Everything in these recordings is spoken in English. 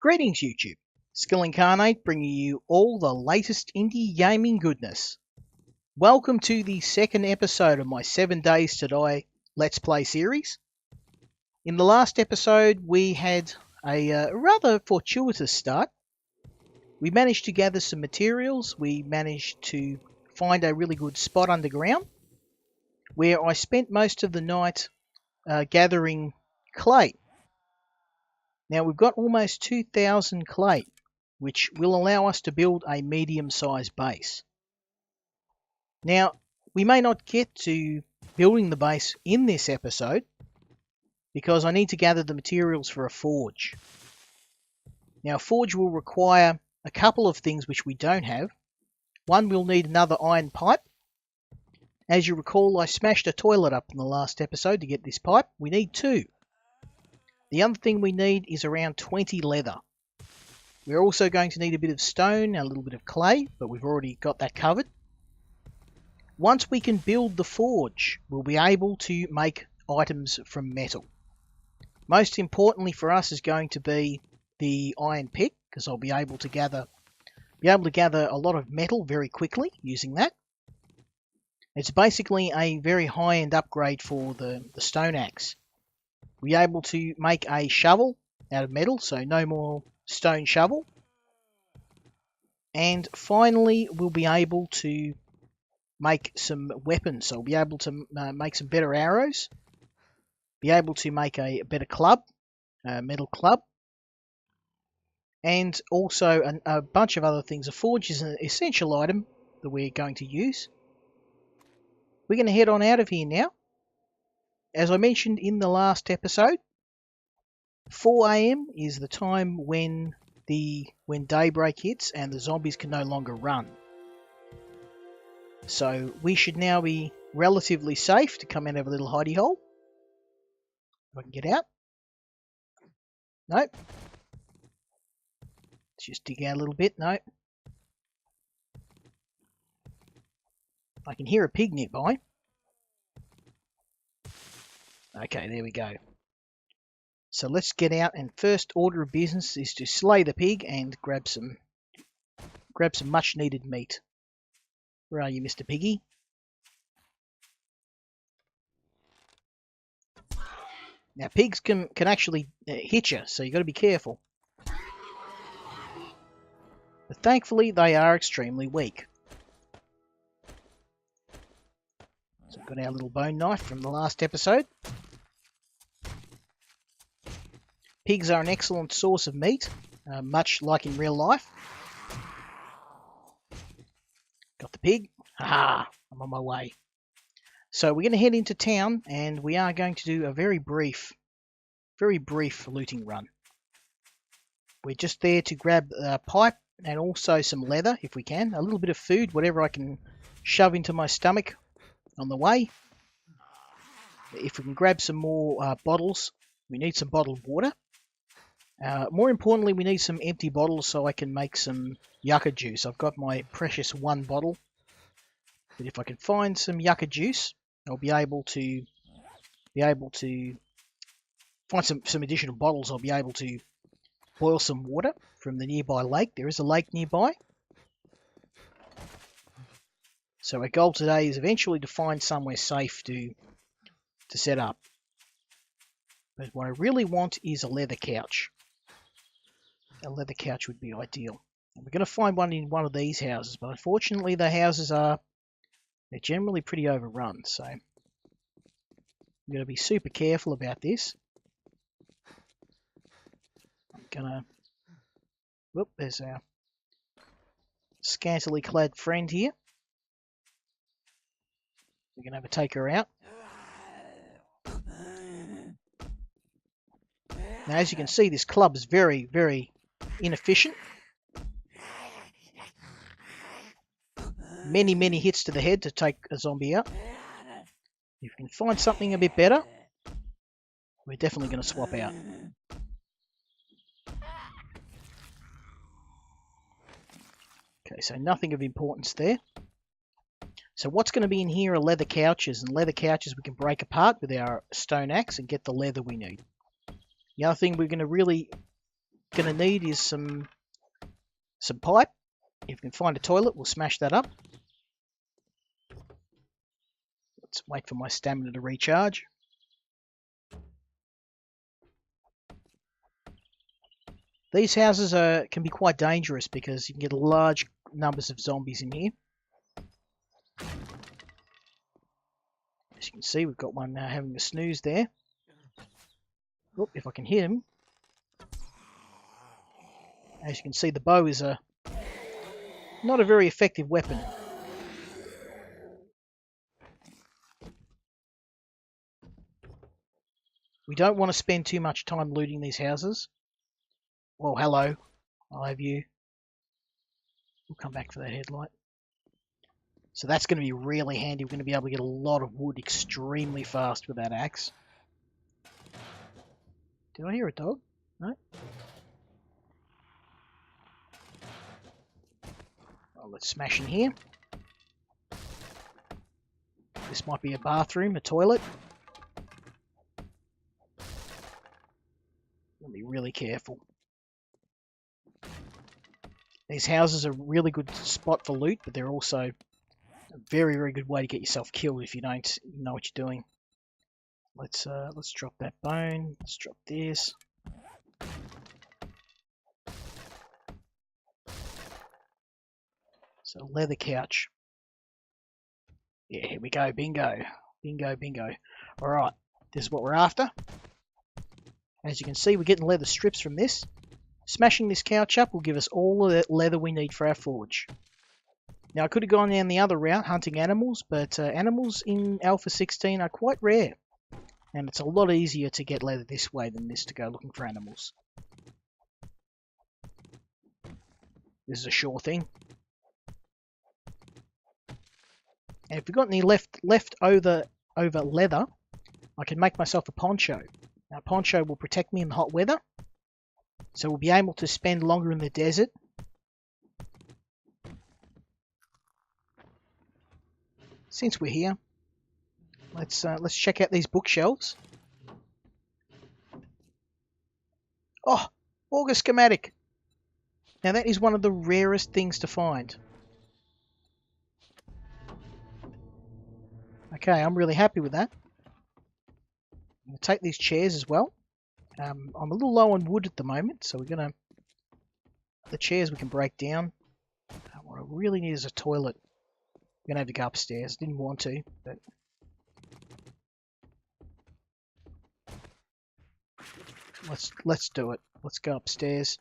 Greetings YouTube, Skill Incarnate bringing you all the latest indie gaming goodness. Welcome to the second episode of my 7 Days to Die Let's Play series. In the last episode we had a rather fortuitous start. We managed to gather some materials, we managed to find a really good spot underground where I spent most of the night gathering clay. Now we've got almost 2,000 clay, which will allow us to build a medium-sized base. Now, we may not get to building the base in this episode, because I need to gather the materials for a forge. Now, a forge will require a couple of things which we don't have. One, we'll need another iron pipe. As you recall, I smashed a toilet up in the last episode to get this pipe. We need 2. The other thing we need is around 20 leather. We're also going to need a bit of stone, a little bit of clay, but we've already got that covered. Once we can build the forge, we'll be able to make items from metal. Most importantly for us is going to be the iron pick, because I'll be able to gather a lot of metal very quickly using that. It's basically a very high-end upgrade for the stone axe. We're able to make a shovel out of metal, so no more stone shovel. And finally, we'll be able to make some weapons. So we'll be able to make some better arrows. Be able to make a better club, a metal club. And also a bunch of other things. A forge is an essential item that we're going to use. We're going to head on out of here now. As I mentioned in the last episode, 4 AM is the time when daybreak hits and the zombies can no longer run. So we should now be relatively safe to come out of a little hidey hole. If I can get out. Nope. Let's just dig out a little bit. Nope. I can hear a pig nearby. Okay, there we go. So let's get out, and first order of business is to slay the pig and grab some much needed meat. Where are you, Mr. Piggy? Now pigs can actually hit you, so you've got to be careful. But thankfully they are extremely weak. So we've got our little bone knife from the last episode. Pigs are an excellent source of meat, much like in real life. Got the pig. Haha, I'm on my way. So we're going to head into town, and we are going to do a very brief looting run. We're just there to grab a pipe and also some leather, if we can. A little bit of food, whatever I can shove into my stomach on the way. If we can grab some more bottles, we need some bottled water. More importantly, we need some empty bottles so I can make some yucca juice. I've got my precious 1 bottle, but if I can find some yucca juice, I'll be able to find some additional bottles. I'll be able to boil some water from the nearby lake. There is a lake nearby. So our goal today is eventually to find somewhere safe to set up. But what I really want is a leather couch. A leather couch would be ideal. And we're going to find one in one of these houses, but unfortunately the houses they're generally pretty overrun, so I'm going to be super careful about this. I'm going to... Whoop, there's our scantily clad friend here. We're going to have to take her out. Now, as you can see, this club is very, very inefficient. Many hits to the head to take a zombie out. If we can find something a bit better, we're definitely going to swap out. Okay, so nothing of importance there. So what's going to be in here are leather couches, and leather couches we can break apart with our stone axe and get the leather we need. The other thing we're going to really going to need is some pipe. If we can find a toilet, we'll smash that up. Let's wait for my stamina to recharge. These houses can be quite dangerous because you can get large numbers of zombies in here. As you can see, we've got one now having a snooze there. Oh, if I can hit him. As you can see, the bow is not a very effective weapon. We don't want to spend too much time looting these houses. Well, hello. I'll have you. We'll come back for that headlight. So that's going to be really handy. We're going to be able to get a lot of wood extremely fast with that axe. Did I hear a dog? No? Well, let's smash in here. This might be a bathroom, a toilet. Gotta be really careful. These houses are a really good spot for loot, but they're also a very, very good way to get yourself killed if you don't know what you're doing. Let's drop that bone. Let's drop this. So leather couch. Yeah, here we go. Bingo. Bingo, bingo. Alright, this is what we're after. As you can see, we're getting leather strips from this. Smashing this couch up will give us all the leather we need for our forge. Now, I could have gone down the other route, hunting animals, but animals in Alpha 16 are quite rare. And it's a lot easier to get leather this way than this to go looking for animals. This is a sure thing. And if we've got any left over leather, I can make myself a poncho. Now, a poncho will protect me in the hot weather. So we'll be able to spend longer in the desert. Since we're here, let's check out these bookshelves. Oh, auger schematic. Now that is one of the rarest things to find. Okay, I'm really happy with that. I'm going to take these chairs as well. I'm a little low on wood at the moment, so we're going to... The chairs we can break down. What I really need is a toilet. I'm going to have to go upstairs. Didn't want to, but... Let's do it. Let's go upstairs.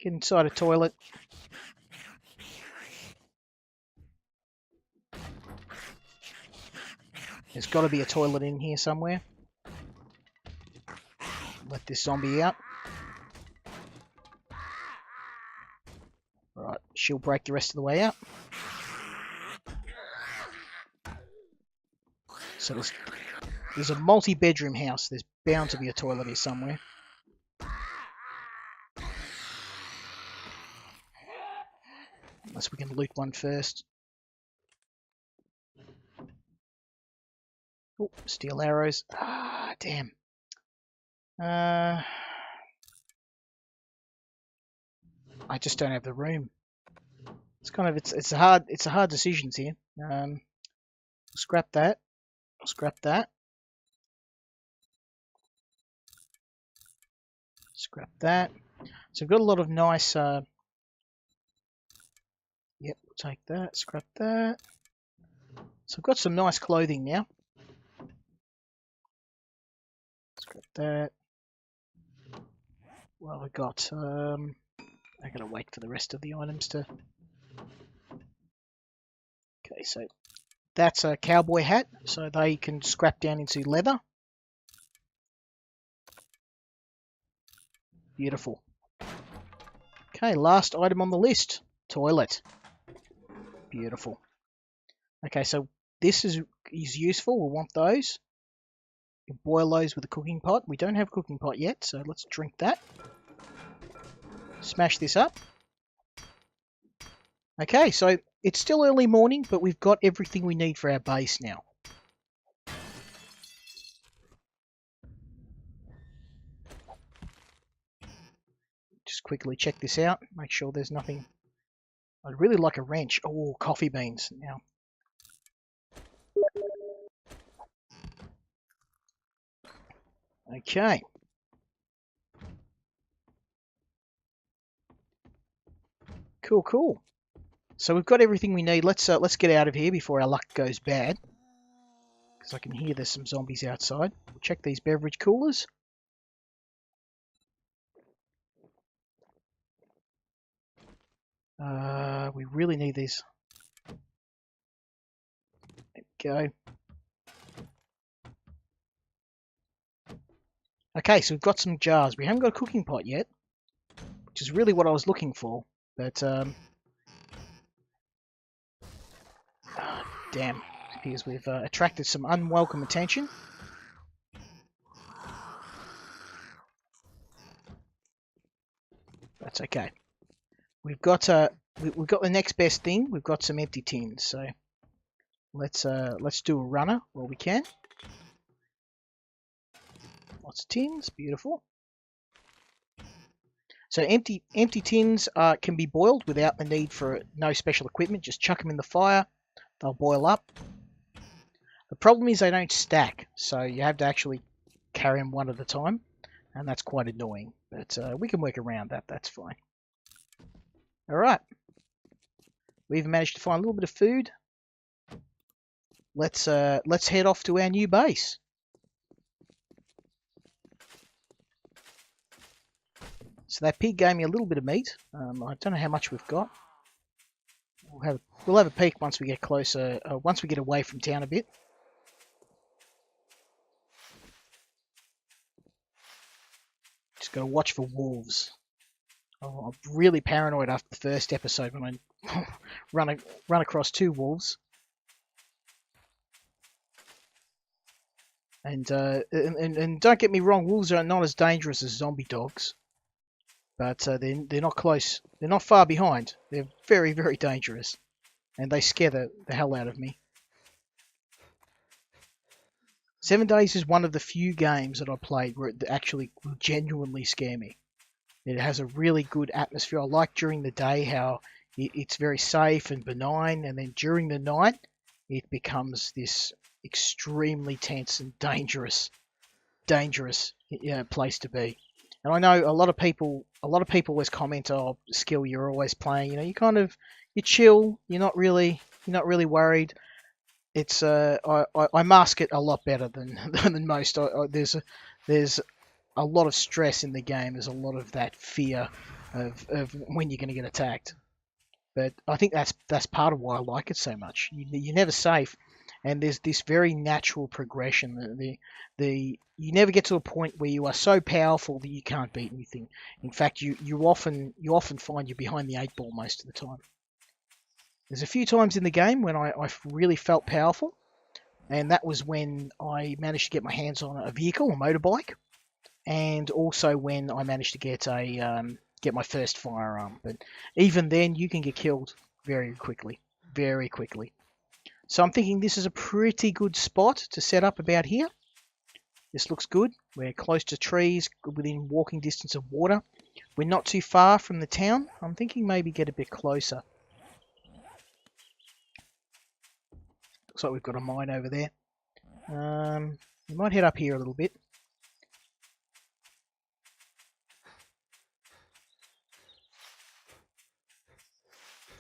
Get inside a toilet. There's got to be a toilet in here somewhere. Let this zombie out. Right, she'll break the rest of the way out. So there's a multi-bedroom house. There's bound to be a toilet here somewhere. Unless we can loot one first. Oh, steel arrows. Ah, damn. I just don't have the room. It's kind of it's a hard decisions here. Scrap that. Scrap that. Scrap that. So we've got a lot of nice. Yep, we'll take that. Scrap that. So we've got some nice clothing now. Scrap that. Well, we got. I gotta wait for the rest of the items to. Okay, so that's a cowboy hat, so they can scrap down into leather. Beautiful. Okay, last item on the list. Toilet. Beautiful. Okay, so this is useful. We'll want those. You boil those with a cooking pot. We don't have a cooking pot yet, so let's drink that. Smash this up. Okay, so it's still early morning, but we've got everything we need for our base now. Just quickly check this out. Make sure there's nothing. I'd really like a wrench. Oh, coffee beans now. Okay. Cool, cool. So we've got everything we need. Let's get out of here before our luck goes bad. Because I can hear there's some zombies outside. We'll check these beverage coolers. We really need these. There we go. Okay, so we've got some jars. We haven't got a cooking pot yet, which is really what I was looking for. But, damn. It appears we've attracted some unwelcome attention. That's okay. We've got the next best thing. We've got some empty tins, so let's do a runner while we can. Lots of tins, beautiful. So empty tins can be boiled without the need for no special equipment. Just chuck them in the fire; they'll boil up. The problem is they don't stack, so you have to actually carry them one at a time, and that's quite annoying. But we can work around that. That's fine. All right, we've managed to find a little bit of food. Let's head off to our new base. So that pig gave me a little bit of meat. I don't know how much we've got. We'll have a peek once we get closer. Once we get away from town a bit. Just got to watch for wolves. Oh, I'm really paranoid after the first episode when I run across 2 wolves. And don't get me wrong, wolves are not as dangerous as zombie dogs, but they're not close. They're not far behind. They're very, very dangerous, and they scare the hell out of me. 7 Days is one of the few games that I played where it actually will genuinely scare me. It has a really good atmosphere. I like during the day how it's very safe and benign, and then during the night it becomes this extremely tense and dangerous place to be. And I know a lot of people always comment, "Oh, Skill, you're always playing. You chill. You're not really worried." It's I mask it a lot better than than most. There's a lot of stress in the game. There's a lot of that fear of when you're going to get attacked. But I think that's part of why I like it so much. You're never safe, and there's this very natural progression. You never get to a point where you are so powerful that you can't beat anything. In fact, you often find you're behind the 8 ball most of the time. There's a few times in the game when I really felt powerful, and that was when I managed to get my hands on a vehicle, a motorbike, and also when I managed to get my first firearm. But even then, you can get killed very quickly. So I'm thinking this is a pretty good spot to set up about here. This looks good. We're close to trees, within walking distance of water. We're not too far from the town. I'm thinking maybe get a bit closer. Looks like we've got a mine over there. We might head up here a little bit.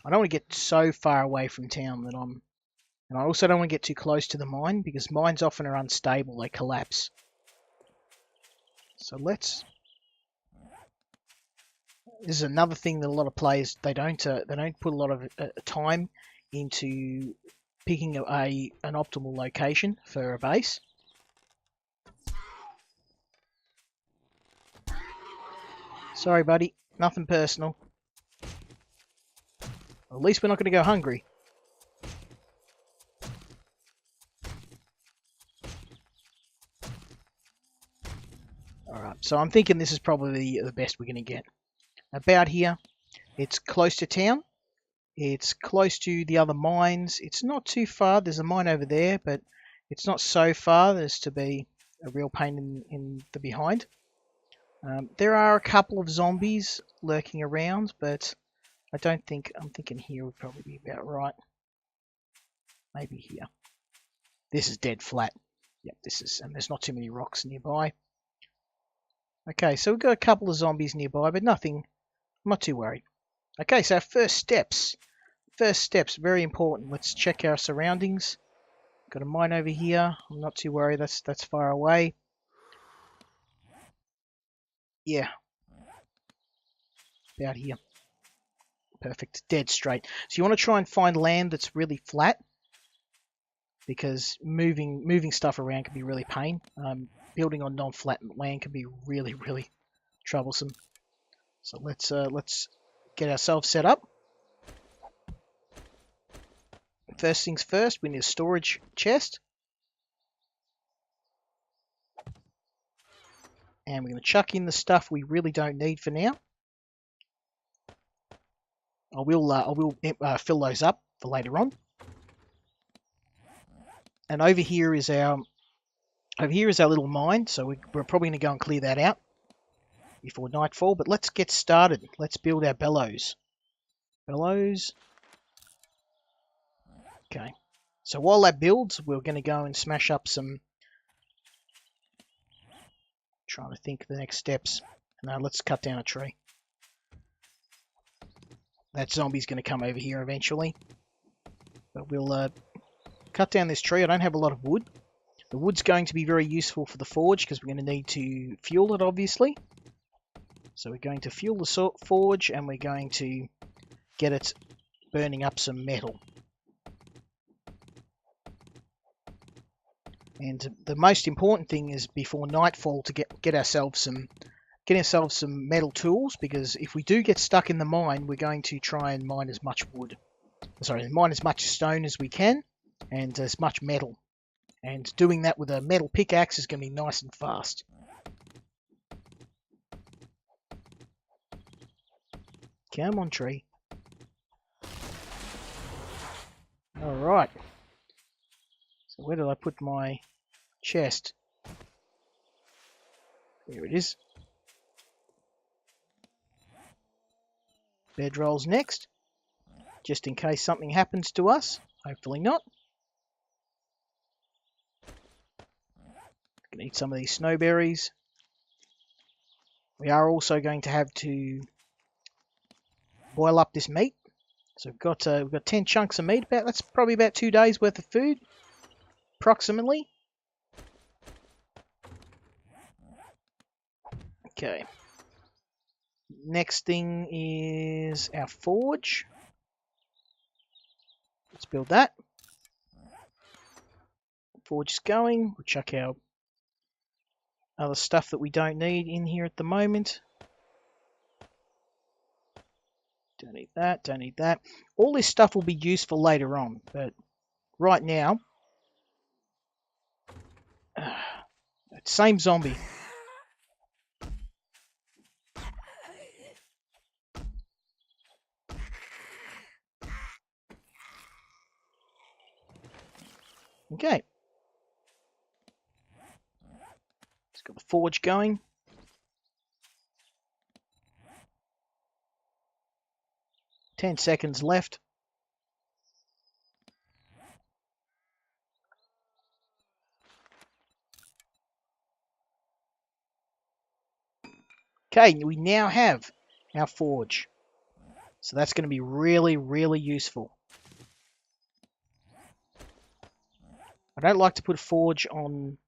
I don't want to get so far away from town that and I also don't want to get too close to the mine, because mines often are unstable, they collapse. So this is another thing that a lot of players, they don't put a lot of time into picking an optimal location for a base. Sorry, buddy, nothing personal. At least we're not going to go hungry. Alright, so I'm thinking this is probably the best we're going to get. About here, it's close to town. It's close to the other mines. It's not too far. There's a mine over there, but it's not so far as to be a real pain in the behind. There are a couple of zombies lurking around, but I don't think... I'm thinking here would probably be about right. Maybe here. This is dead flat. Yep, this is... And there's not too many rocks nearby. Okay, so we've got a couple of zombies nearby, but nothing... I'm not too worried. Okay, so first steps. First steps, very important. Let's check our surroundings. Got a mine over here. I'm not too worried. That's far away. Yeah. About here. Perfect. Dead straight. So you want to try and find land that's really flat, because moving stuff around can be really pain. Building on non-flat land can be really, really troublesome. So let's get ourselves set up. First things first, we need a storage chest. And we're going to chuck in the stuff we really don't need for now. I will fill those up for later on. And over here is our little mine, so we're probably going to go and clear that out before nightfall. But let's get started. Let's build our bellows. Bellows. Okay. So while that builds, we're going to go and smash up some... Trying to think of the next steps. Now let's cut down a tree. That zombie's going to come over here eventually. But we'll cut down this tree. I don't have a lot of wood. The wood's going to be very useful for the forge, because we're going to need to fuel it, obviously. So we're going to fuel the forge, and we're going to get it burning up some metal. And the most important thing is before nightfall to get ourselves some metal tools, because if we do get stuck in the mine, we're going to try and mine as much stone as we can, and as much metal. And doing that with a metal pickaxe is going to be nice and fast. Come on, tree. Alright. So where did I put my chest? There it is. Bedrolls next, just in case something happens to us. Hopefully not. Gonna eat some of these snowberries. We are also going to have to boil up this meat. So we've got 10 chunks of meat. That's probably about 2 days worth of food, approximately. Okay. Next thing is our forge. Let's build that. Forge is going. We'll chuck our other stuff that we don't need in here at the moment. Don't need that, don't need that. All this stuff will be useful later on, but right now... same zombie. Okay. Let's got the forge going. Ten seconds left. Okay, we now have our forge. So that's going to be really, really useful. I don't like to put forge on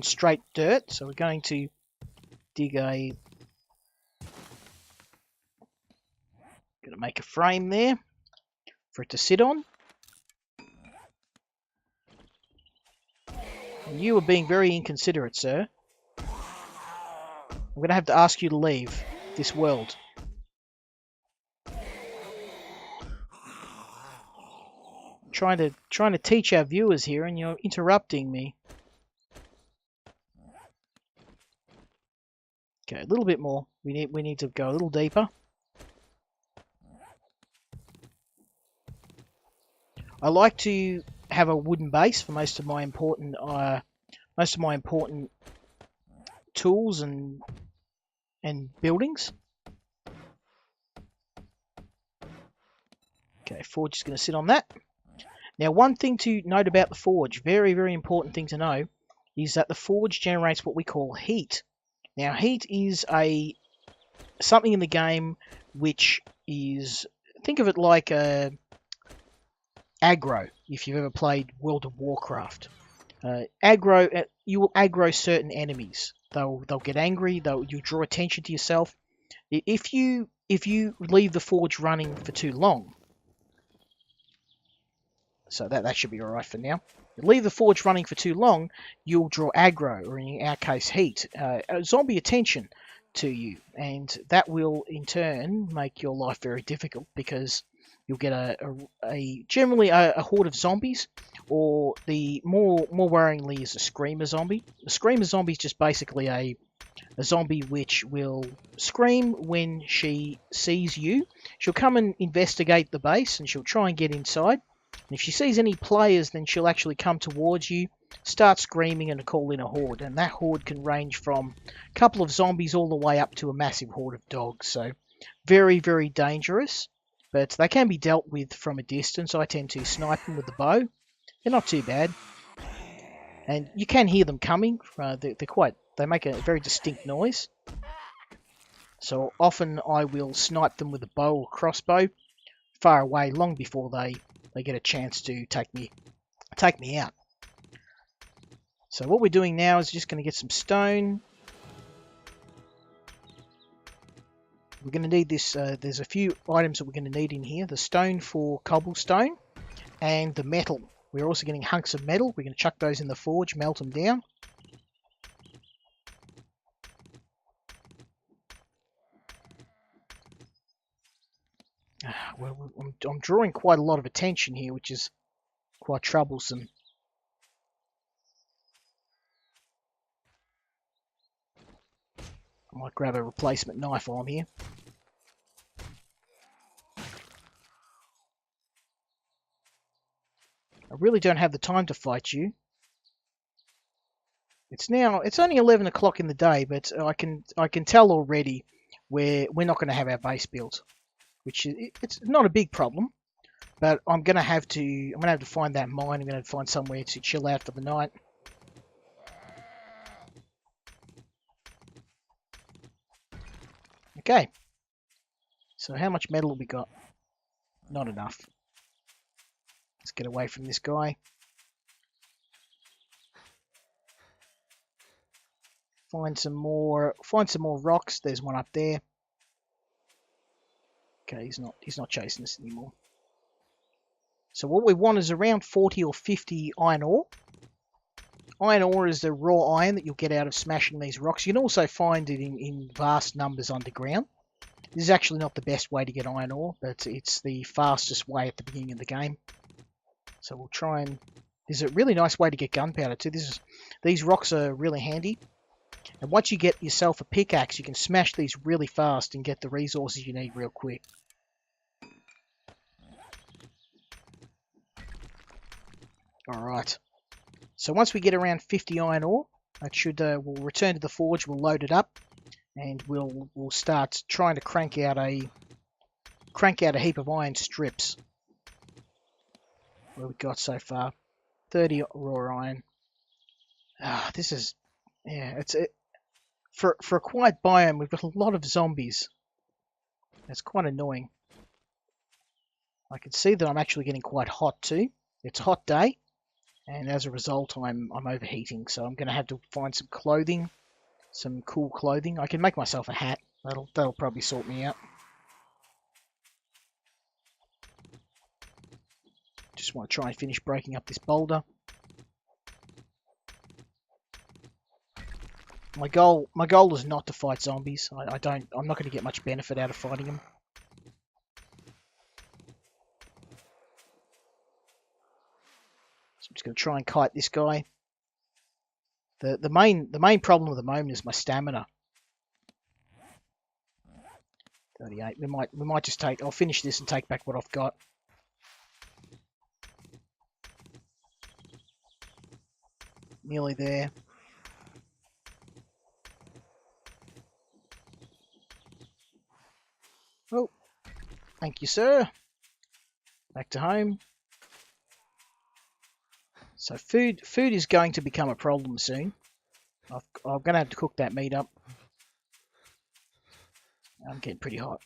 straight dirt, so we're going to dig a... Going to make a frame there for it to sit on. And you are being very inconsiderate, sir. I'm going to have to ask you to leave this world. I'm trying to teach our viewers here, and you're interrupting me. Okay, a little bit more. We need to go a little deeper. I like to have a wooden base for most of my important tools and and buildings. Okay, forge is going to sit on that. Now, one thing to note about the forge, very, very important thing to know, is that the forge generates what we call heat. Now, heat is something in the game which is, think of it like aggro, if you've ever played World of Warcraft. You will aggro certain enemies. They'll get angry. You'll draw attention to yourself. If you leave the forge running for too long, so that should be all right for now. You leave the forge running for too long, you'll draw aggro, or in our case, heat, zombie attention to you, and that will in turn make your life very difficult because you'll get generally a horde of zombies, or the more worryingly is a screamer zombie. The screamer zombie is just basically a zombie which will scream when she sees you. She'll come and investigate the base, and she'll try and get inside. And if she sees any players, then she'll actually come towards you, start screaming, and call in a horde. And that horde can range from a couple of zombies all the way up to a massive horde of dogs. So very, very dangerous. But they can be dealt with from a distance. I tend to snipe them with the bow. They're not too bad. And you can hear them coming. They make a very distinct noise. So often I will snipe them with a bow or crossbow far away, long before they get a chance to take me out. So what we're doing now is just going to get some stone. We're going to need this. There's a few items that we're going to need in here. The stone for cobblestone and the metal. We're also getting hunks of metal. We're going to chuck those in the forge, melt them down. Well, I'm drawing quite a lot of attention here, which is quite troublesome. I might grab a replacement knife while I'm here. I really don't have the time to fight you. It's only 11 o'clock in the day, but I can tell already we're not going to have our base built, which it's not a big problem. But I'm gonna have to find that mine. I'm gonna find somewhere to chill out for the night. Okay. So how much metal have we got? Not enough. Let's get away from this guy. Find some more rocks. There's one up there. Okay, he's not chasing us anymore. So what we want is around 40 or 50 iron ore. Iron ore is the raw iron that you'll get out of smashing these rocks. You can also find it in vast numbers underground. This is actually not the best way to get iron ore, but it's the fastest way at the beginning of the game. So we'll try and... There's a really nice way to get gunpowder too. These rocks are really handy. And once you get yourself a pickaxe, you can smash these really fast and get the resources you need real quick. Alright. So once we get around 50 iron ore, that should we'll return to the forge, we'll load it up, and we'll start trying to crank out a heap of iron strips. What have we got so far? 30 raw iron. This is, yeah, for a quiet biome, we've got a lot of zombies. That's quite annoying. I can see that I'm actually getting quite hot too. It's a hot day, and as a result, I'm overheating. So I'm going to have to find some clothing, some cool clothing. I can make myself a hat. That'll probably sort me out. Just want to try and finish breaking up this boulder. My goal is not to fight zombies. I'm not going to get much benefit out of fighting them. So I'm just going to try and kite this guy. The main problem at the moment is my stamina. 38. We might just take. I'll finish this and take back what I've got. Nearly there. Thank you, sir. Back to home. So food is going to become a problem soon. I'm going to have to cook that meat up. I'm getting pretty hot.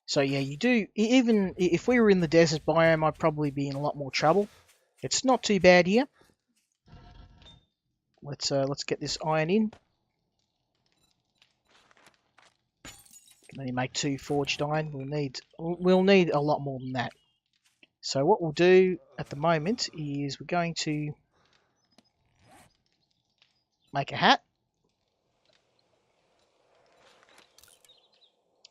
So yeah, you do. Even if we were in the desert biome, I'd probably be in a lot more trouble. It's not too bad here. Let's get this iron in. Can only make 2 forged iron. We'll need a lot more than that. So what we'll do at the moment is we're going to make a hat.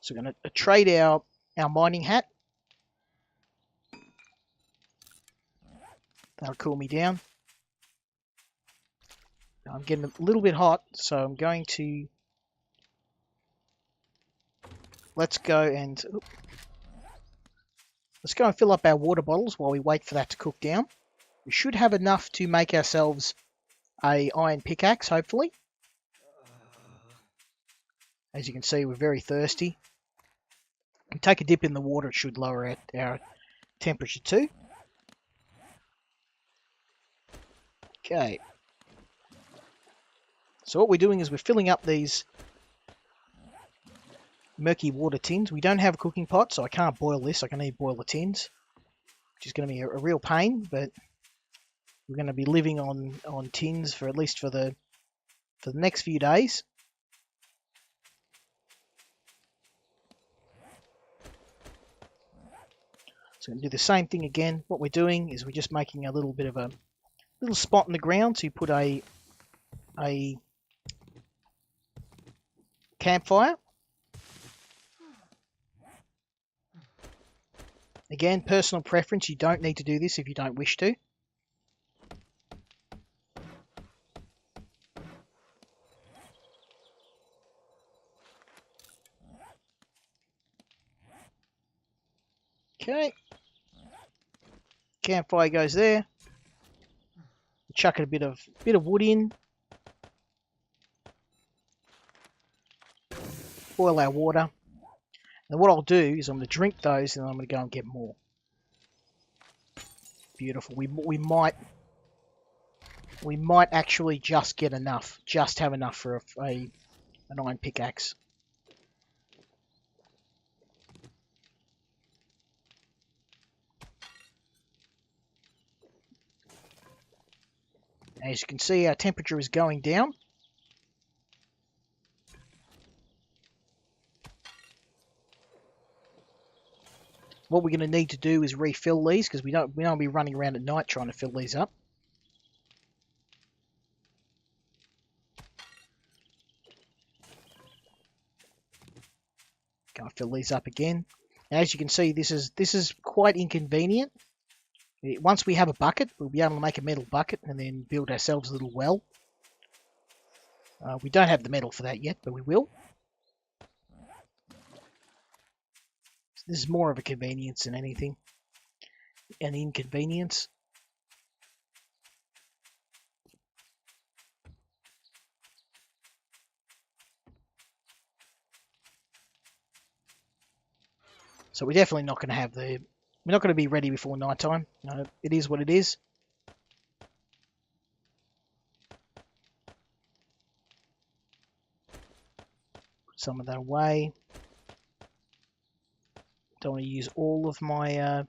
So we're going to trade our mining hat. That'll cool me down. I'm getting a little bit hot, so I'm going to... Let's go and fill up our water bottles while we wait for that to cook down. We should have enough to make ourselves a iron pickaxe, hopefully. As you can see, we're very thirsty. We take a dip in the water, it should lower our temperature too. Okay. So what we're doing is we're filling up these murky water tins. We don't have a cooking pot, so I can't boil this. I can only boil the tins, which is going to be a real pain, but we're going to be living on tins for at least for the next few days. So we're going to do the same thing again. What we're doing is we're just making a little bit of a little spot in the ground to put a campfire. Again, personal preference. You don't need to do this if you don't wish to. Okay. Campfire goes there. Chuck a bit of wood in. Boil our water. And what I'll do is I'm going to drink those, and I'm going to go and get more. Beautiful. We might actually just get enough. Just have enough for an iron pickaxe. As you can see, our temperature is going down. What we're going to need to do is refill these, because we don't be running around at night trying to fill these up. Go and fill these up again. As you can see, this is quite inconvenient. Once we have a bucket, we'll be able to make a metal bucket and then build ourselves a little well. We don't have the metal for that yet, but we will. So this is more of a convenience than anything. An inconvenience. So we're definitely not going to have we're not going to be ready before nighttime. It is what it is. Put some of that away. Don't want to use all of my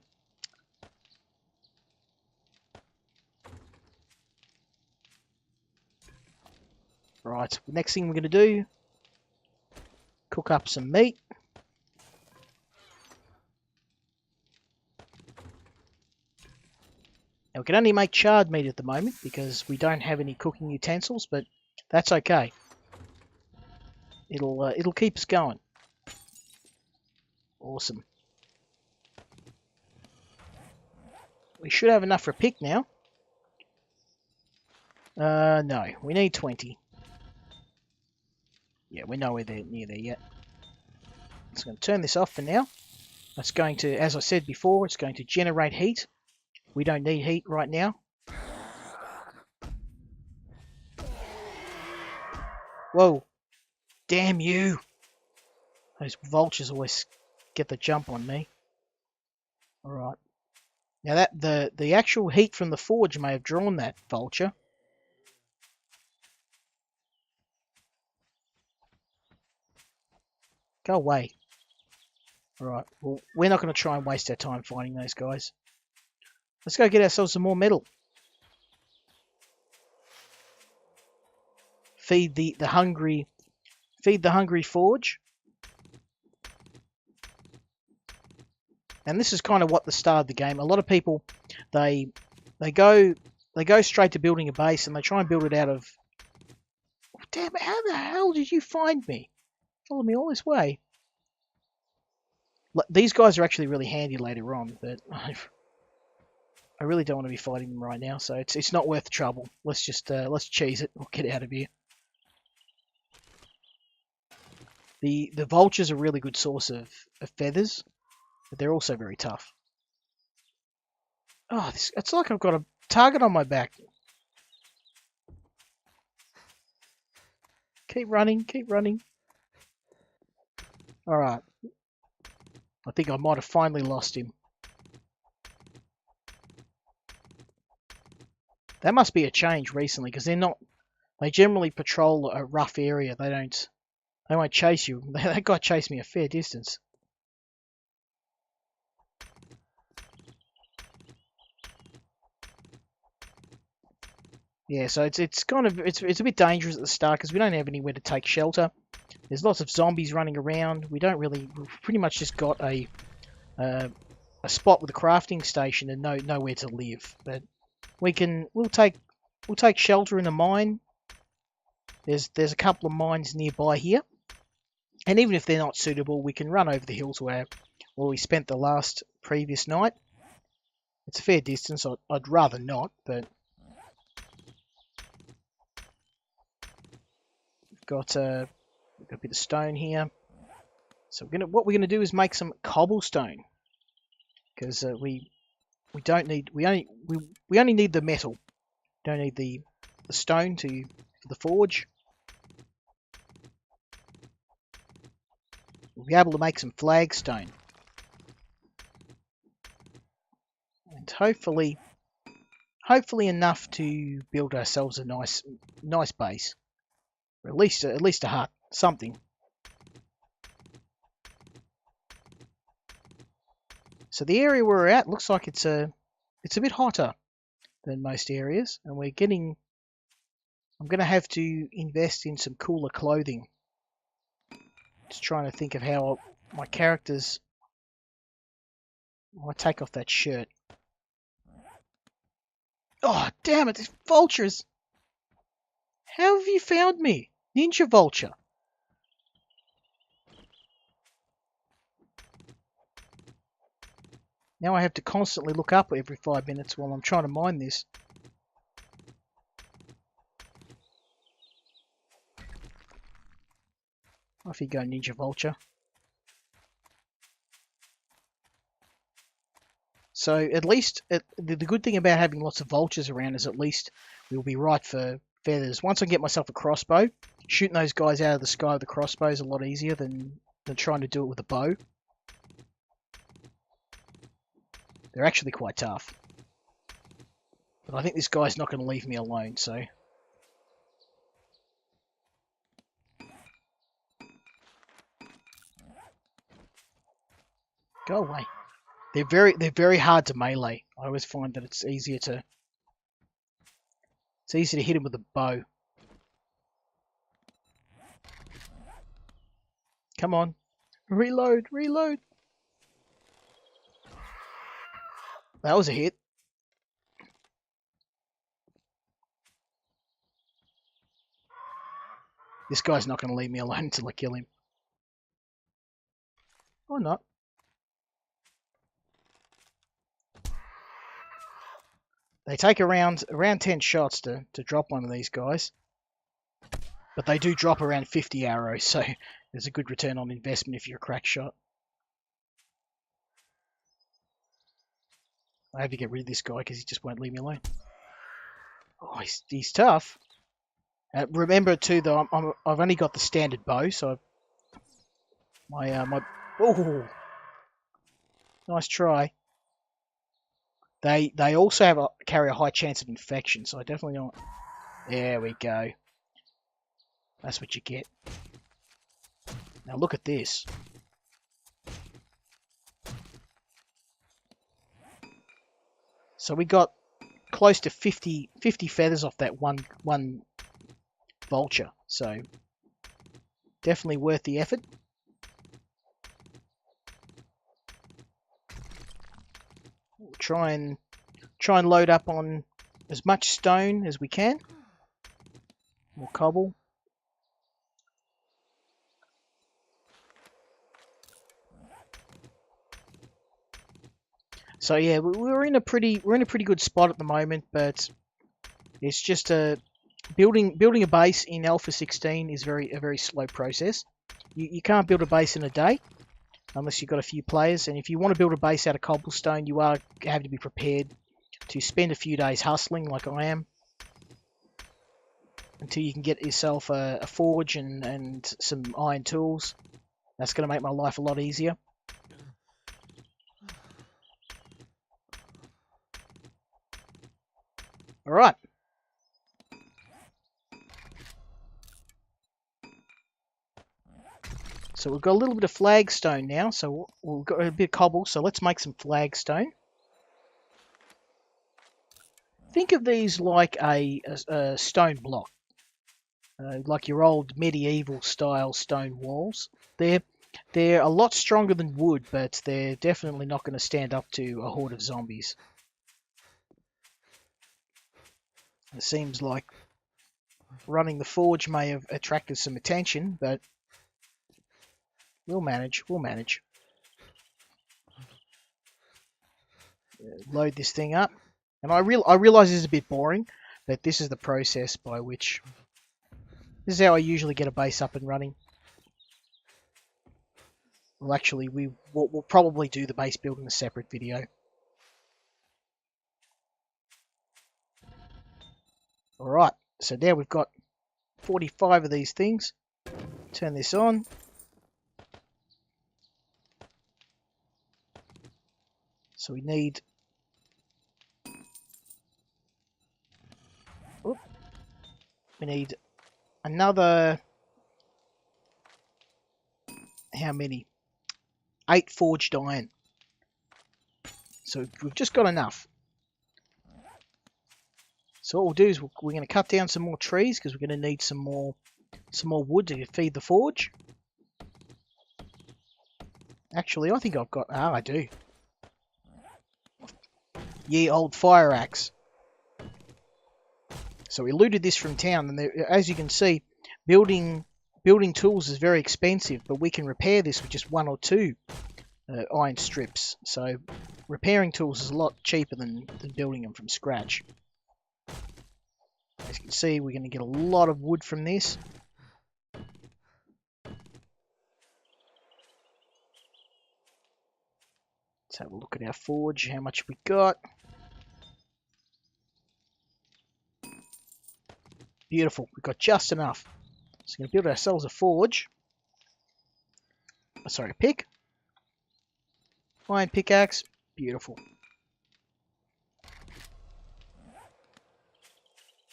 right, next thing we're going to do, cook up some meat. Now we can only make charred meat at the moment because we don't have any cooking utensils, but that's okay. It'll keep us going. Awesome. We should have enough for a pick now. No, we need 20. Yeah, we're nowhere near there yet. So I'm going to turn this off for now. That's going to, as I said before, it's going to generate heat. We don't need heat right now. Whoa. Damn you. Those vultures always get the jump on me. All right. Now that the actual heat from the forge may have drawn that vulture. Go away. All right. Well, we're not going to try and waste our time fighting those guys. Let's go get ourselves some more metal. Feed the hungry forge. And this is kind of what the start of the game. A lot of people they go straight to building a base and they try and build it out of. Damn it! How the hell did you find me? Follow me all this way. These guys are actually really handy later on, but I really don't want to be fighting them right now, so it's not worth the trouble. Let's just let's cheese it. We'll get out of here. The vultures are a really good source of feathers, but they're also very tough. Oh, it's like I've got a target on my back. Keep running, keep running. Alright. I think I might have finally lost him. That must be a change recently, because they generally patrol a rough area. They won't chase you. That guy chased me a fair distance. Yeah, so it's a bit dangerous at the start because we don't have anywhere to take shelter. There's lots of zombies running around. We've pretty much just got a spot with a crafting station and nowhere to live. But we'll take shelter in a mine. There's a couple of mines nearby here, and even if they're not suitable, we can run over the hills where we spent the previous night. It's a fair distance. I'd rather not, but we've got a bit of stone here. So what we're gonna do is make some cobblestone, because we only need the metal. Don't need the stone for the forge. We'll be able to make some flagstone, and hopefully enough to build ourselves a nice base, or at least a hut, something. So the area where we're at looks like it's a bit hotter than most areas, and I'm going to have to invest in some cooler clothing. Just trying to think of how my characters might take off that shirt. Oh, damn it, these vultures! How have you found me? Ninja vulture. Now I have to constantly look up every 5 minutes while I'm trying to mine this. Off you go, Ninja Vulture. So at least, the good thing about having lots of vultures around is at least we'll be right for feathers. Once I get myself a crossbow, shooting those guys out of the sky with a crossbow is a lot easier than trying to do it with a bow. They're actually quite tough. But I think this guy's not going to leave me alone, so... Go away. They're very hard to melee. I always find that it's easier to hit him with a bow. Come on. Reload, reload. That was a hit. This guy's not going to leave me alone until I kill him. Or not. They take around 10 shots to drop one of these guys. But they do drop around 50 arrows, so there's a good return on investment if you're a crack shot. I have to get rid of this guy because he just won't leave me alone. Oh, he's tough. Remember too, though, I've only got the standard bow, so oh, Nice try. They also carry a high chance of infection, so I definitely don't... There we go. That's what you get. Now look at this. So we got close to 50 feathers off that one vulture. So definitely worth the effort. We'll try and load up on as much stone as we can. More cobble. So yeah, we're in a pretty good spot at the moment, but it's just building a base in Alpha 16 is a very slow process. You can't build a base in a day unless you've got a few players, and if you want to build a base out of cobblestone, you have to be prepared to spend a few days hustling like I am until you can get yourself a forge and some iron tools. That's going to make my life a lot easier. Alright. So we've got a little bit of flagstone now, so we've got a bit of cobble, so let's make some flagstone. Think of these like a stone block, like your old medieval style stone walls. They're a lot stronger than wood, but they're definitely not going to stand up to a horde of zombies. It seems like running the forge may have attracted some attention, but we'll manage. Load this thing up. And I realize this is a bit boring, but this is the process by which... This is how I usually get a base up and running. Well, actually, we'll probably do the base build in a separate video. Alright, so now we've got 45 of these things. Turn this on. So we need... Oop, we need another... How many? 8 forged iron. So we've just got enough. So what we'll do is we're going to cut down some more trees because we're going to need some more wood to feed the forge. Actually, I think I've got... Ah, I do. Ye old fire axe. So we looted this from town, and there, as you can see, building tools is very expensive, but we can repair this with just 1 or 2 iron strips. So repairing tools is a lot cheaper than building them from scratch. As you can see, we're going to get a lot of wood from this. Let's have a look at our forge, how much we got. Beautiful, we've got just enough. So we're going to build ourselves a forge. Sorry, a pick. Iron pickaxe. Beautiful.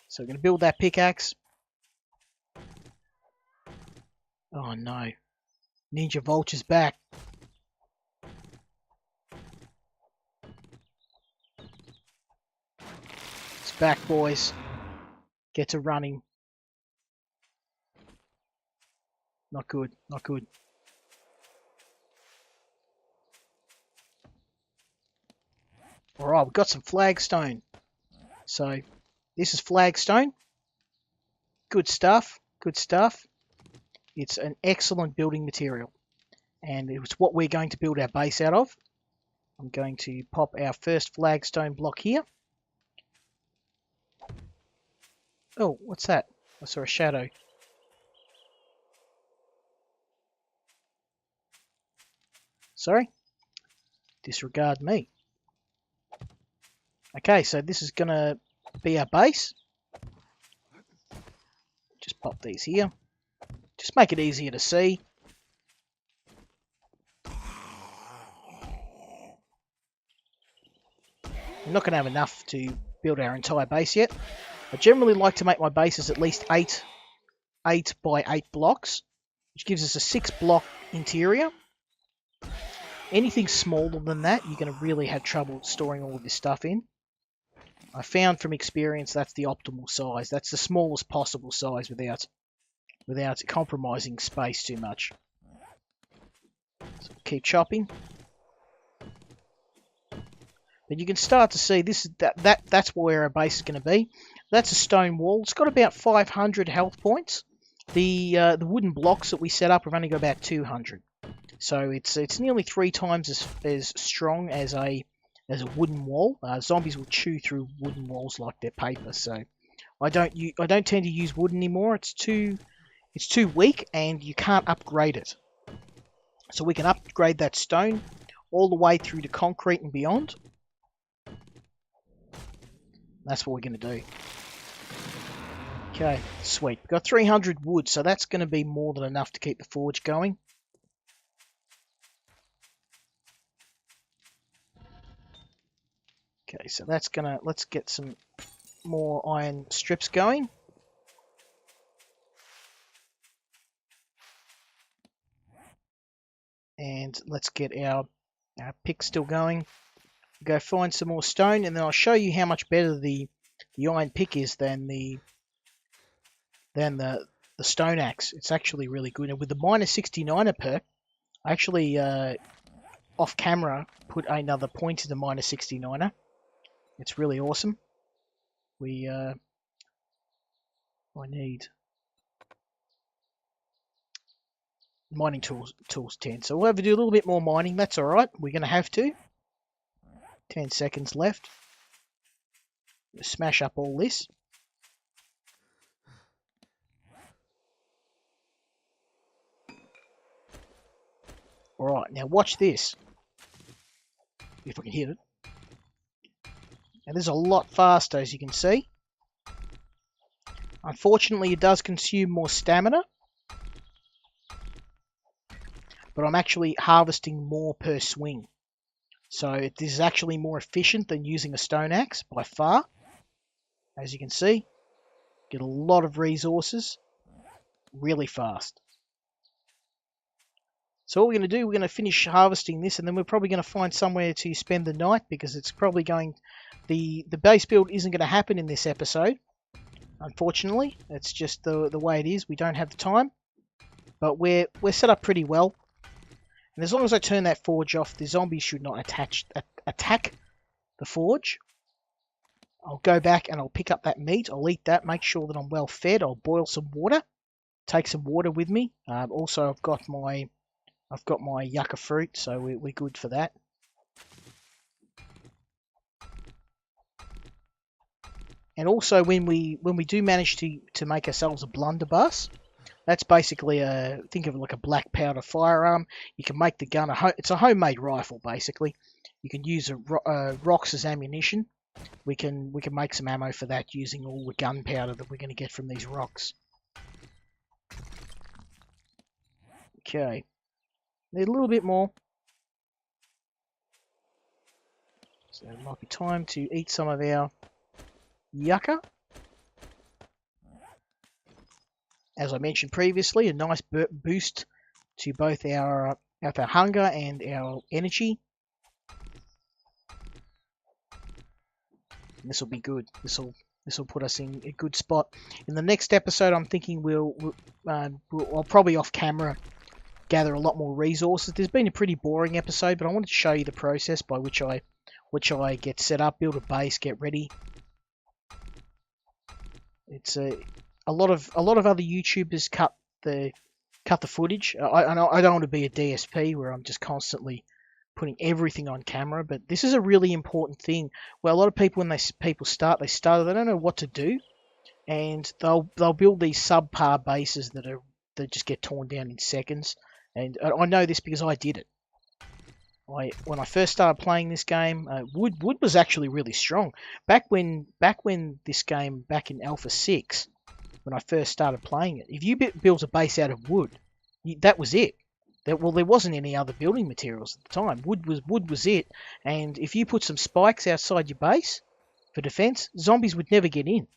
So we're going to build that pickaxe. Oh no. Ninja Vulture's back. It's back, boys. Get to running. Not good, not good. Alright, we've got some flagstone. So, this is flagstone. Good stuff, good stuff. It's an excellent building material. And it's what we're going to build our base out of. I'm going to pop our first flagstone block here. Oh, what's that? I saw a shadow. Sorry? Disregard me. Okay, so this is going to be our base. Just pop these here. Just make it easier to see. We're not going to have enough to build our entire base yet. I generally like to make my bases at least 8 by 8 blocks, which gives us a 6 block interior. Anything smaller than that, you're going to really have trouble storing all of this stuff in. I found from experience that's the optimal size. That's the smallest possible size without compromising space too much. So keep chopping. But you can start to see that's where our base is going to be. That's a stone wall. It's got about 500 health points. The wooden blocks that we set up have only got about 200. So it's nearly 3 times as strong as a wooden wall. Zombies will chew through wooden walls like they're paper. So I don't tend to use wood anymore. It's too weak and you can't upgrade it. So we can upgrade that stone all the way through to concrete and beyond. That's what we're going to do. Okay, sweet. We've got 300 wood, so that's going to be more than enough to keep the forge going. Okay, so that's gonna, let's get some more iron strips going. And let's get our pick still going. Go find some more stone, and then I'll show you how much better the iron pick is than the stone axe. It's actually really good. And with the minus 69er perk, I actually off camera put another point to the minus 69er. It's really awesome. I need mining tools 10. So we'll have to do a little bit more mining. That's all right. We're going to have to. 10 seconds left. Smash up all this. All right, now watch this. If I can hit it. Now this is a lot faster, as you can see. Unfortunately, it does consume more stamina. But I'm actually harvesting more per swing. So this is actually more efficient than using a stone axe by far. As you can see, get a lot of resources really fast. So what we're going to do, we're going to finish harvesting this, and then we're probably going to find somewhere to spend the night, because it's probably going... The base build isn't going to happen in this episode, unfortunately. It's just the way it is. We don't have the time. But we're set up pretty well. And as long as I turn that forge off, the zombies should not attack the forge. I'll go back and I'll pick up that meat. I'll eat that, make sure that I'm well fed. I'll boil some water. Take some water with me. Also, I've got my yucca fruit, so we're good for that. And also, when we do manage to make ourselves a blunderbuss, that's basically think of it like a black powder firearm. You can make the gun it's a homemade rifle basically. You can use rocks as ammunition. We can make some ammo for that using all the gunpowder that we're going to get from these rocks. Okay, need a little bit more. So it might be time to eat some of our yucca. As I mentioned previously, a nice boost to both our hunger and our energy. This will be good. This will put us in a good spot. In the next episode, I'm thinking I'll probably off camera gather a lot more resources. There's been a pretty boring episode, but I wanted to show you the process by which I get set up, build a base, get ready. It's a lot of other YouTubers cut the footage. I don't want to be a DSP where I'm just constantly putting everything on camera, but this is a really important thing. Well, a lot of people, when people start, they don't know what to do, and they'll build these subpar bases that just get torn down in seconds. And I know this because I did it. When I first started playing this game, wood was actually really strong. Back when this game, back in Alpha 6, when I first started playing it, if you built a base out of wood, that was it. There wasn't any other building materials at the time. Wood was it, and if you put some spikes outside your base for defense, zombies would never get in.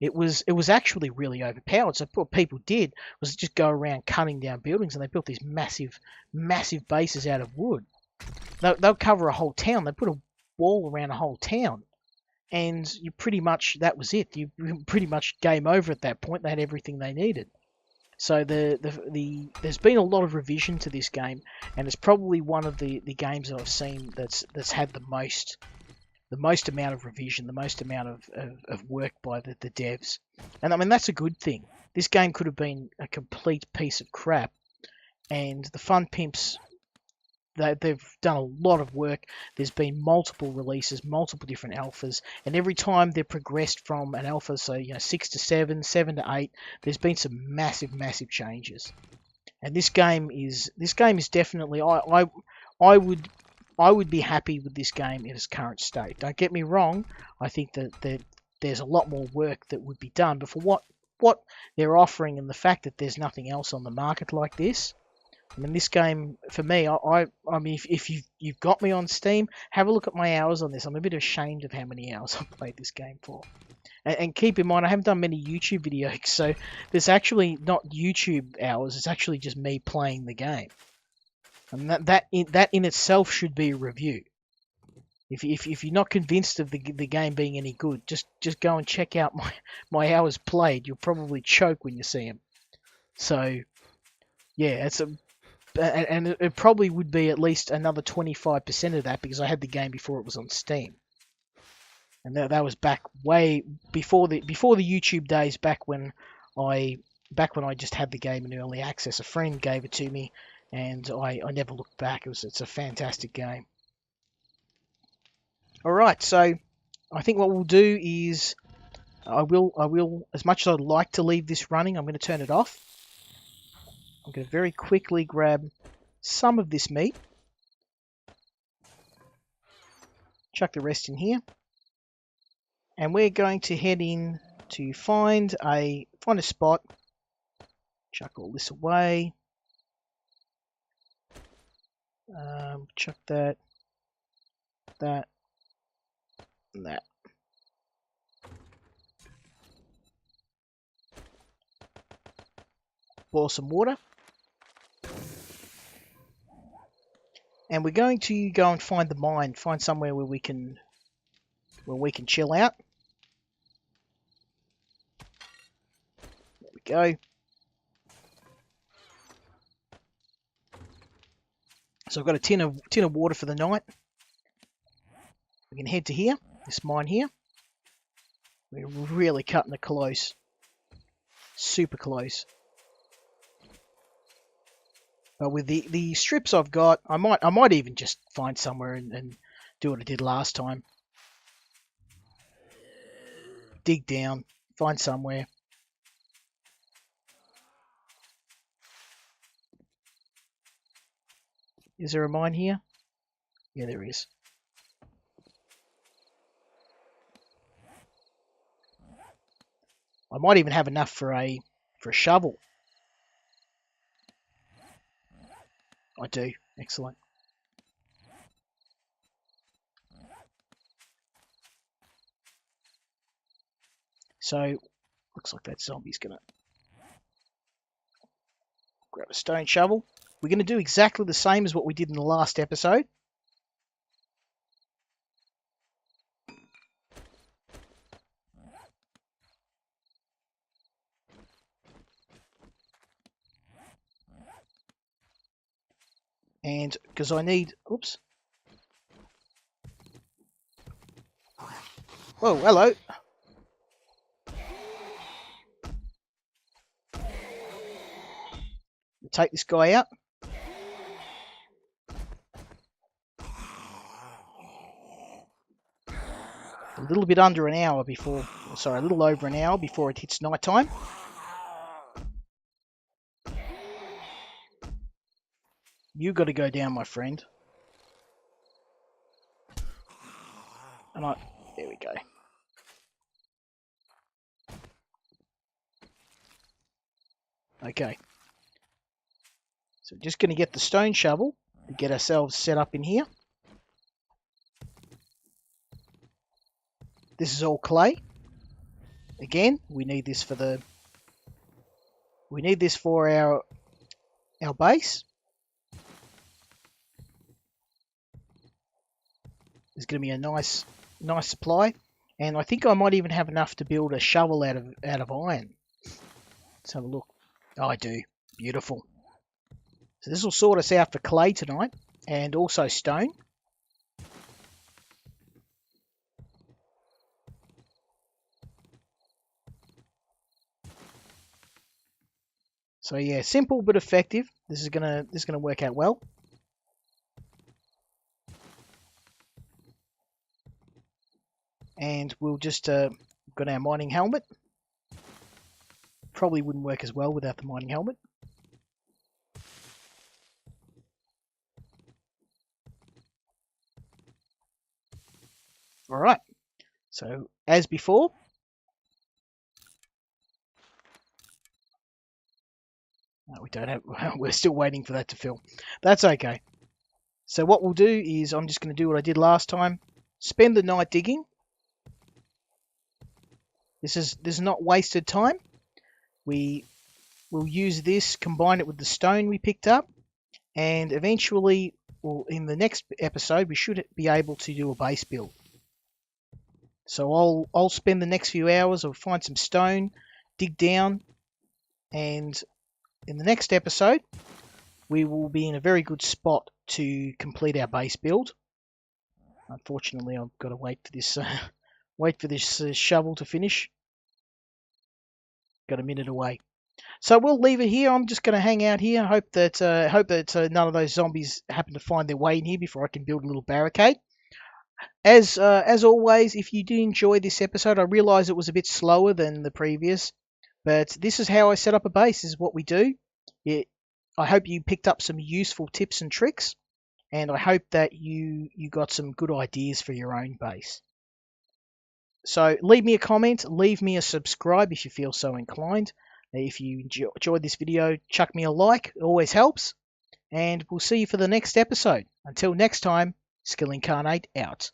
It was actually really overpowered. So what people did was just go around cutting down buildings, and they built these massive bases out of wood. They'll cover a whole town. They put a wall around a whole town, and you pretty much, that was it. You pretty much game over at that point. They had everything they needed. So there's been a lot of revision to this game, and it's probably one of the games that I've seen that's had the most amount of revision, the most amount of work by the devs. And I mean, that's a good thing. This game could have been a complete piece of crap, and the Fun Pimps, they've done a lot of work. There's been multiple releases, multiple different alphas, and every time they've progressed from an alpha, so 6 to 7, 7 to 8, there's been some massive changes. And this game is definitely, I would be happy with this game in its current state. Don't get me wrong. I think that there's a lot more work that would be done, but for what they're offering and the fact that there's nothing else on the market like this, I mean, this game, for me, I mean, if you've got me on Steam, have a look at my hours on this. I'm a bit ashamed of how many hours I've played this game for. And keep in mind, I haven't done many YouTube videos, so there's actually not YouTube hours. It's actually just me playing the game. And that in itself should be a review. If you're not convinced of the game being any good, just go and check out my hours played. You'll probably choke when you see them. So, yeah, and it probably would be at least another 25% of that, because I had the game before it was on Steam, and that was back way before the YouTube days. Back when I just had the game in early access. A friend gave it to me, and I never looked back. It's a fantastic game. All right, so I think what we'll do is I will, as much as I'd like to leave this running, I'm going to turn it off. I'm going to very quickly grab some of this meat, chuck the rest in here, and we're going to head in to find a spot, chuck all this away, chuck that, and that. Boil some water. And we're going to go and find the mine, find somewhere where we can chill out. There we go. So I've got a tin of water for the night. We can head to here, this mine here. We're really cutting it close, super close. But with the strips I've got, I might even just find somewhere and do what I did last time. Dig down, find somewhere. Is there a mine here? Yeah, there is. I might even have enough for a shovel. I do. Excellent. So, looks like that zombie's gonna grab a stone shovel. We're gonna do exactly the same as what we did in the last episode. And because I need, oops. Whoa, hello. Take this guy out. A little bit under an hour before, sorry, a little over an hour before it hits night time. You got to go down, my friend. And there we go. Okay. So just going to get the stone shovel to get ourselves set up in here. This is all clay. Again, we need this for our base. There's going to be a nice supply, and I think I might even have enough to build a shovel out of iron. Let's have a look. Oh, I do. Beautiful. So this will sort us out for clay tonight, and also stone. So yeah, simple but effective. This is gonna work out well. And we'll just got our mining helmet. Probably wouldn't work as well without the mining helmet. All right. So as before. No, we don't have. We're still waiting for that to fill. That's okay. So what we'll do is I'm just going to do what I did last time. Spend the night digging. This is not wasted time. We will use this, combine it with the stone we picked up, and eventually, well, in the next episode, we should be able to do a base build. So I'll spend the next few hours. I'll find some stone, dig down, and in the next episode, we will be in a very good spot to complete our base build. Unfortunately, I've got to wait for this shovel to finish. Got a minute away, so we'll leave it here. I'm just going to hang out here. Hope that none of those zombies happen to find their way in here before I can build a little barricade. As always, if you do enjoy this episode, I realise it was a bit slower than the previous, but this is how I set up a base. This is what we do. I hope you picked up some useful tips and tricks, and I hope that you got some good ideas for your own base. So leave me a comment, leave me a subscribe if you feel so inclined. If you enjoyed this video, chuck me a like, it always helps. And we'll see you for the next episode. Until next time, Skill Incarnate out.